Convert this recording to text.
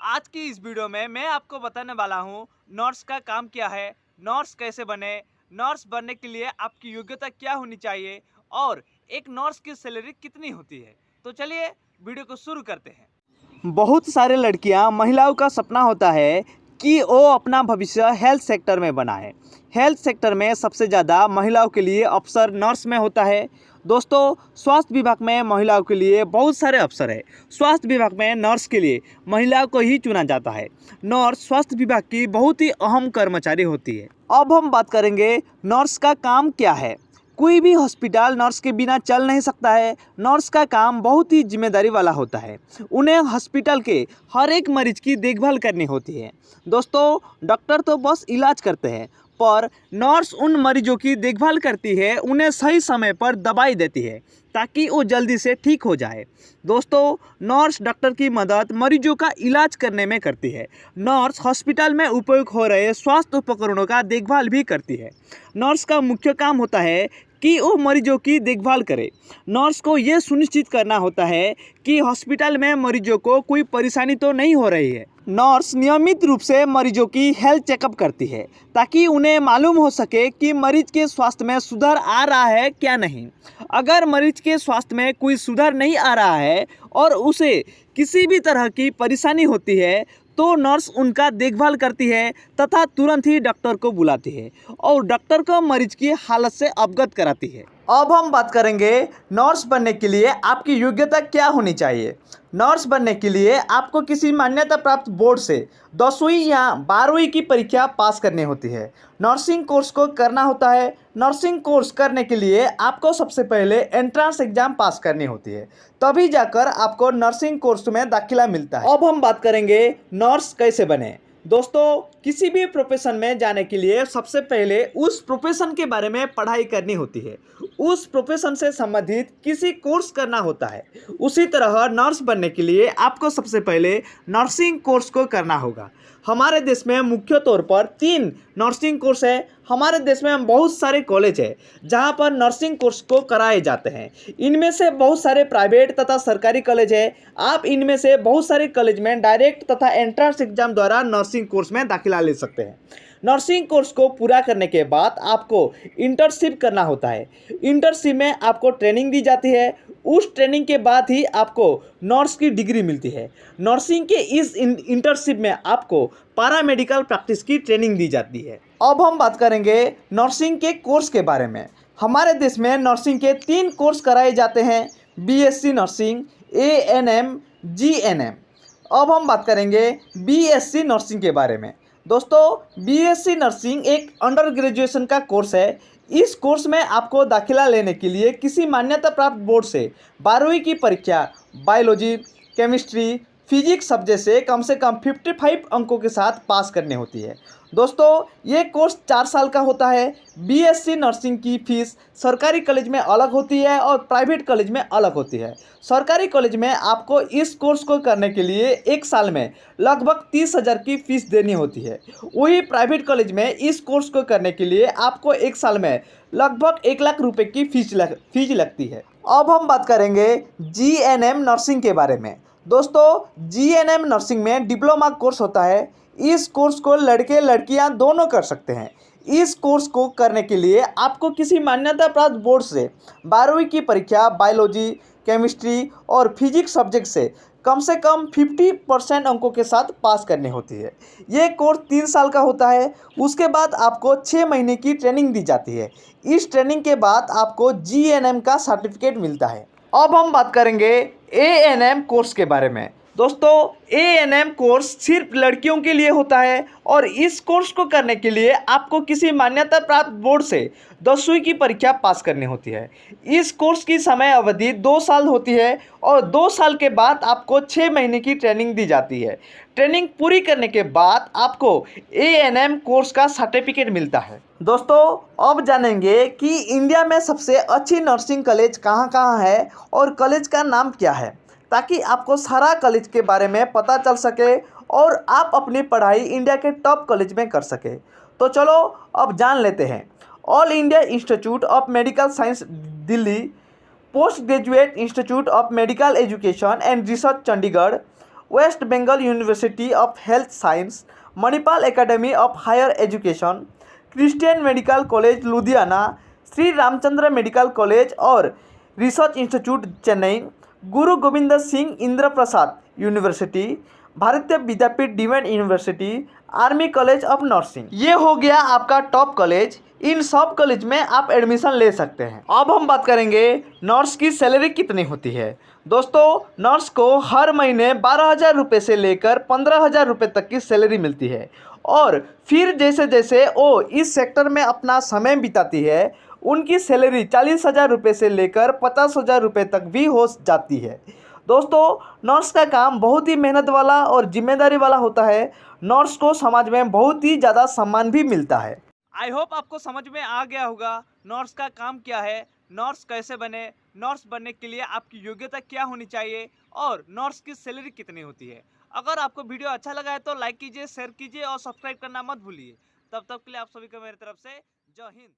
आज की इस वीडियो में मैं आपको बताने वाला हूँ नर्स का काम क्या है, नर्स कैसे बने, नर्स बनने के लिए आपकी योग्यता क्या होनी चाहिए और एक नर्स की सैलरी कितनी होती है। तो चलिए वीडियो को शुरू करते हैं। बहुत सारे लड़कियां महिलाओं का सपना होता है कि वो अपना भविष्य हेल्थ सेक्टर में बनाए। हेल्थ सेक्टर में सबसे ज़्यादा महिलाओं के लिए अवसर नर्स में होता है। दोस्तों, स्वास्थ्य विभाग में महिलाओं के लिए बहुत सारे अवसर है। स्वास्थ्य विभाग में नर्स के लिए महिलाओं को ही चुना जाता है। नर्स स्वास्थ्य विभाग की बहुत ही अहम कर्मचारी होती है। अब हम बात करेंगे नर्स का काम क्या है। कोई भी हॉस्पिटल नर्स के बिना चल नहीं सकता है। नर्स का काम बहुत ही जिम्मेदारी वाला होता है। उन्हें हॉस्पिटल के हर एक मरीज की देखभाल करनी होती है। दोस्तों, डॉक्टर तो बस इलाज करते हैं, पर नर्स उन मरीजों की देखभाल करती है, उन्हें सही समय पर दवाई देती है ताकि वो जल्दी से ठीक हो जाए। दोस्तों, नर्स डॉक्टर की मदद मरीजों का इलाज करने में करती है। नर्स हॉस्पिटल में उपयोग हो रहे स्वास्थ्य उपकरणों का देखभाल भी करती है। नर्स का मुख्य काम होता है कि वो मरीजों की देखभाल करे। नर्स को ये सुनिश्चित करना होता है कि हॉस्पिटल में मरीजों को कोई परेशानी तो नहीं हो रही है। नर्स नियमित रूप से मरीजों की हेल्थ चेकअप करती है ताकि उन्हें मालूम हो सके कि मरीज के स्वास्थ्य में सुधार आ रहा है क्या नहीं। अगर मरीज के स्वास्थ्य में कोई सुधार नहीं आ रहा है और उसे किसी भी तरह की परेशानी होती है तो नर्स उनका देखभाल करती है तथा तुरंत ही डॉक्टर को बुलाती है और डॉक्टर को मरीज की हालत से अवगत कराती है। अब हम बात करेंगे नर्स बनने के लिए आपकी योग्यता क्या होनी चाहिए। नर्स बनने के लिए आपको किसी मान्यता प्राप्त बोर्ड से 10वीं या 12वीं की परीक्षा पास करनी होती है। नर्सिंग कोर्स को करना होता है। नर्सिंग कोर्स करने के लिए आपको सबसे पहले एंट्रेंस एग्जाम पास करनी होती है, तभी जाकर आपको नर्सिंग कोर्स में दाखिला मिलता है। अब हम बात करेंगे नर्स कैसे बने। दोस्तों, किसी भी प्रोफेशन में जाने के लिए सबसे पहले उस प्रोफेशन के बारे में पढ़ाई करनी होती है। उस प्रोफेशन से संबंधित किसी कोर्स करना होता है। उसी तरह नर्स बनने के लिए आपको सबसे पहले नर्सिंग कोर्स को करना होगा। हमारे देश में मुख्य तौर पर 3 नर्सिंग कोर्स है। हमारे देश में बहुत सारे कॉलेज है जहां पर नर्सिंग कोर्स को कराए जाते हैं। इनमें से बहुत सारे प्राइवेट तथा सरकारी कॉलेज है। आप इनमें से बहुत सारे कॉलेज में डायरेक्ट तथा एंट्रेंस एग्जाम द्वारा नर्सिंग कोर्स में दाखिला ले सकते हैं। नर्सिंग कोर्स को पूरा करने के बाद आपको इंटर्नशिप करना होता है। इंटर्नशिप में आपको ट्रेनिंग दी जाती है। उस ट्रेनिंग के बाद ही आपको नर्स की डिग्री मिलती है। नर्सिंग के इस इंटर्नशिप में आपको पैरामेडिकल प्रैक्टिस की ट्रेनिंग दी जाती है। अब हम बात करेंगे नर्सिंग के कोर्स के बारे में। हमारे देश में नर्सिंग के 3 कोर्स कराए जाते हैं: बीएससी नर्सिंग, एएनएम, जीएनएम। अब हम बात करेंगे बीएससी नर्सिंग के बारे में। दोस्तों, बीएससी नर्सिंग एक अंडर ग्रेजुएशन का कोर्स है। इस कोर्स में आपको दाखिला लेने के लिए किसी मान्यता प्राप्त बोर्ड से 12वीं की परीक्षा बायोलॉजी, केमिस्ट्री, फिजिक्स सब्जेक्ट से कम 55 अंकों के साथ पास करनी होती है। दोस्तों, ये कोर्स 4 साल का होता है। बीएससी नर्सिंग की फीस सरकारी कॉलेज में अलग होती है और प्राइवेट कॉलेज में अलग होती है। सरकारी कॉलेज में आपको इस कोर्स को करने के लिए 1 साल में लगभग 30,000 की फीस देनी होती है। वही प्राइवेट कॉलेज में इस कोर्स को करने के लिए आपको 1 साल में लगभग 1 लाख रुपए की फीस लगती है। अब हम बात करेंगे जीएनएम नर्सिंग के बारे में। दोस्तों, जीएनएम नर्सिंग में डिप्लोमा कोर्स होता है। इस कोर्स को लड़के लड़कियां दोनों कर सकते हैं। इस कोर्स को करने के लिए आपको किसी मान्यता प्राप्त बोर्ड से 12वीं की परीक्षा बायोलॉजी, केमिस्ट्री और फिजिक्स सब्जेक्ट से कम 50% अंकों के साथ पास करनी होती है। ये कोर्स 3 साल का होता है। उसके बाद आपको 6 महीने की ट्रेनिंग दी जाती है। इस ट्रेनिंग के बाद आपको जीएनएम का सर्टिफिकेट मिलता है। अब हम बात करेंगे एएनएम कोर्स के बारे में। दोस्तों, एएनएम कोर्स सिर्फ लड़कियों के लिए होता है और इस कोर्स को करने के लिए आपको किसी मान्यता प्राप्त बोर्ड से 10वीं की परीक्षा पास करनी होती है। इस कोर्स की समय अवधि 2 साल होती है और 2 साल के बाद आपको 6 महीने की ट्रेनिंग दी जाती है। ट्रेनिंग पूरी करने के बाद आपको एएनएम कोर्स का सर्टिफिकेट मिलता है। दोस्तों, अब जानेंगे कि इंडिया में सबसे अच्छी नर्सिंग कॉलेज कहाँ कहाँ है और कॉलेज का नाम क्या है, ताकि आपको सारा कॉलेज के बारे में पता चल सके और आप अपनी पढ़ाई इंडिया के टॉप कॉलेज में कर सके। तो चलो अब जान लेते हैं। All India Institute of Medical Science Delhi, Post Graduate Institute of Medical Education and Research Chandigarh, West Bengal University of Health Science, Manipal Academy of Higher Education, Christian Medical College Ludhiana, Shri Ramachandra Medical College और Research Institute Chennai, Guru Gobind Singh Indra Prasad University, Bharatiya Vidyapeeth Deemed University, Army College of Nursing. ये हो गया आपका top college. इन सब college में आप admission ले सकते हैं। अब हम बात करेंगे नर्स की सैलरी कितनी होती है। दोस्तों, नर्स को हर महीने 12,000 रुपये से लेकर 15,000 रुपये तक की सैलरी मिलती है और फिर जैसे जैसे वो इस सेक्टर में अपना समय बिताती है, उनकी सैलरी 40,000 रुपये से लेकर 50,000 रुपये तक भी हो जाती है। दोस्तों, नर्स का काम बहुत ही मेहनत वाला और जिम्मेदारी वाला होता है। नर्स को समाज में बहुत ही ज़्यादा सम्मान भी मिलता है। आई होप आपको समझ में आ गया होगा नर्स का काम क्या है, नर्स कैसे बने, नर्स बनने के लिए आपकी योग्यता क्या होनी चाहिए और नर्स की सैलरी कितनी होती है। अगर आपको वीडियो अच्छा लगा है तो लाइक कीजिए, शेयर कीजिए और सब्सक्राइब करना मत भूलिए। तब तक के लिए आप सभी को मेरी तरफ से जय हिंद।